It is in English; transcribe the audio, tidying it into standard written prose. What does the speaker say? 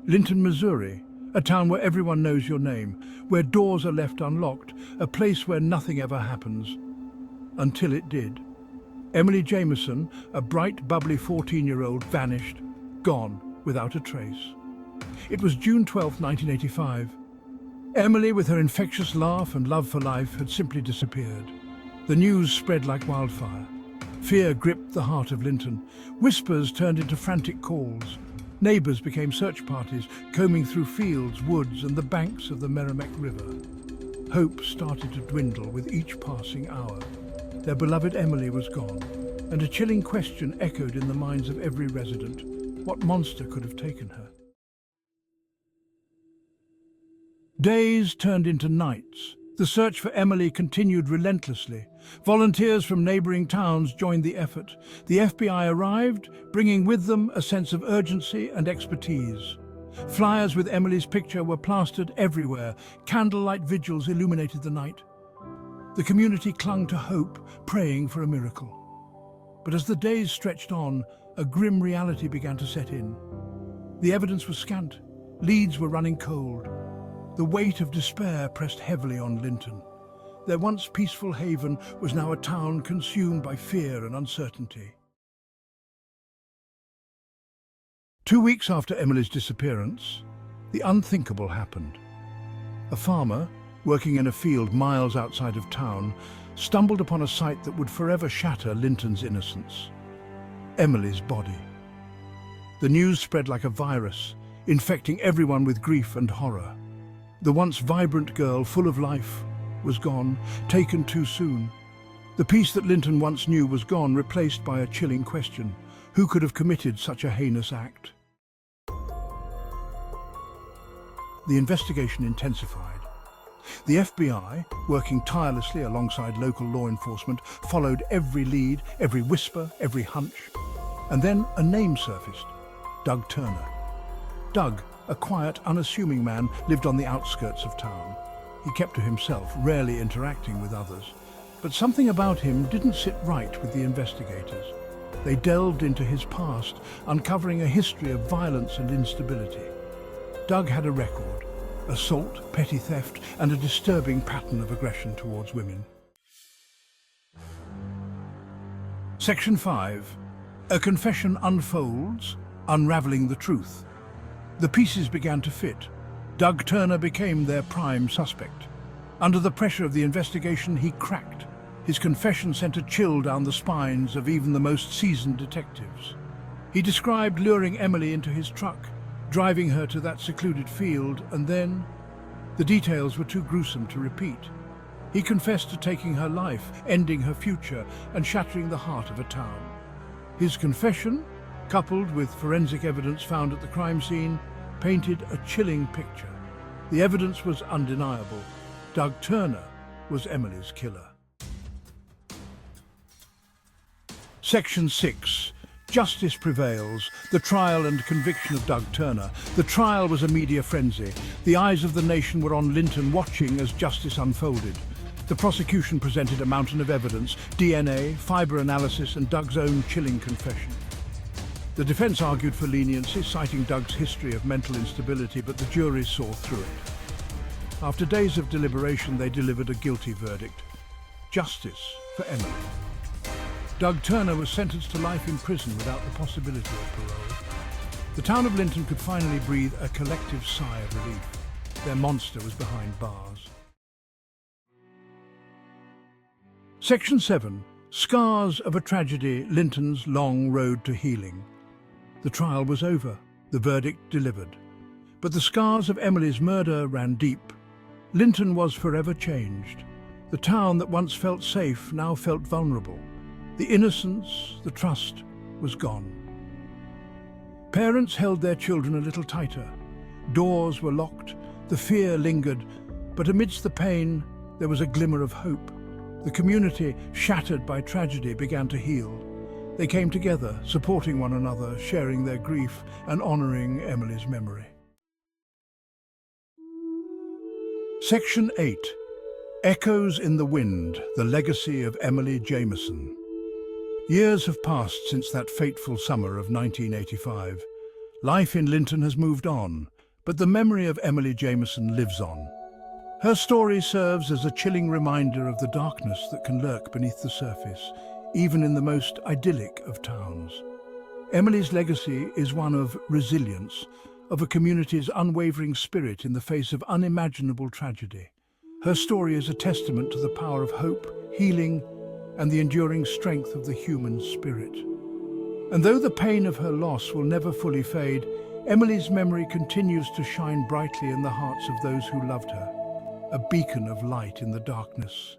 Linton, Missouri, a town where everyone knows your name, where doors are left unlocked, a place where nothing ever happens. Until it did. Emily Jameson, a bright, bubbly 14-year-old, vanished, gone, without a trace. It was June 12, 1985. Emily, with her infectious laugh and love for life, had simply disappeared. The news spread like wildfire. Fear gripped the heart of Linton. Whispers turned into frantic calls. Neighbours became search parties, combing through fields, woods, and the banks of the Merrimack River. Hope started to dwindle with each passing hour. Their beloved Emily was gone, and a chilling question echoed in the minds of every resident. What monster could have taken her? Days turned into nights. The search for Emily continued relentlessly. Volunteers from neighbouring towns joined the effort. The FBI arrived, bringing with them a sense of urgency and expertise. Flyers with Emily's picture were plastered everywhere. Candlelight vigils illuminated the night. The community clung to hope, praying for a miracle. But as the days stretched on, a grim reality began to set in. The evidence was scant. Leads were running cold. The weight of despair pressed heavily on Linton. Their once peaceful haven was now a town consumed by fear and uncertainty. 2 weeks after Emily's disappearance, the unthinkable happened. A farmer, working in a field miles outside of town, stumbled upon a sight that would forever shatter Linton's innocence. Emily's body. The news spread like a virus, infecting everyone with grief and horror. The once vibrant girl, full of life, was gone, taken too soon. The peace that Linton once knew was gone, replaced by a chilling question. Who could have committed such a heinous act? The investigation intensified. The FBI, working tirelessly alongside local law enforcement, followed every lead, every whisper, every hunch. And then a name surfaced: Doug Turner. Doug, a quiet, unassuming man, lived on the outskirts of town. He kept to himself, rarely interacting with others. But something about him didn't sit right with the investigators. They delved into his past, uncovering a history of violence and instability. Doug had a record: assault, petty theft, and a disturbing pattern of aggression towards women. Section 5. A confession unfolds, unraveling the truth. The pieces began to fit. Doug Turner became their prime suspect. Under the pressure of the investigation, he cracked. His confession sent a chill down the spines of even the most seasoned detectives. He described luring Emily into his truck, driving her to that secluded field, and then the details were too gruesome to repeat. He confessed to taking her life, ending her future, and shattering the heart of a town. His confession, coupled with forensic evidence found at the crime scene, painted a chilling picture. The evidence was undeniable. Doug Turner was Emily's killer. Section 6. Justice prevails. The trial and conviction of Doug Turner. The trial was a media frenzy. The eyes of the nation were on Linton, watching as justice unfolded. The prosecution presented a mountain of evidence: DNA, fiber analysis, and Doug's own chilling confession. The defense argued for leniency, citing Doug's history of mental instability, but the jury saw through it. After days of deliberation, they delivered a guilty verdict: justice for Emily. Doug Turner was sentenced to life in prison without the possibility of parole. The town of Linton could finally breathe a collective sigh of relief. Their monster was behind bars. Section 7. Scars of a tragedy, Linton's long road to healing. The trial was over, the verdict delivered. But the scars of Emily's murder ran deep. Linton was forever changed. The town that once felt safe now felt vulnerable. The innocence, the trust, was gone. Parents held their children a little tighter. Doors were locked, the fear lingered, but amidst the pain, there was a glimmer of hope. The community, shattered by tragedy, began to heal. They came together, supporting one another, sharing their grief, and honoring Emily's memory. Section 8. Echoes in the Wind, the legacy of Emily Jameson. Years have passed since that fateful summer of 1985. Life in Linton has moved on, but the memory of Emily Jameson lives on. Her story serves as a chilling reminder of the darkness that can lurk beneath the surface, even in the most idyllic of towns. Emily's legacy is one of resilience, of a community's unwavering spirit in the face of unimaginable tragedy. Her story is a testament to the power of hope, healing, and the enduring strength of the human spirit. And though the pain of her loss will never fully fade, Emily's memory continues to shine brightly in the hearts of those who loved her, a beacon of light in the darkness.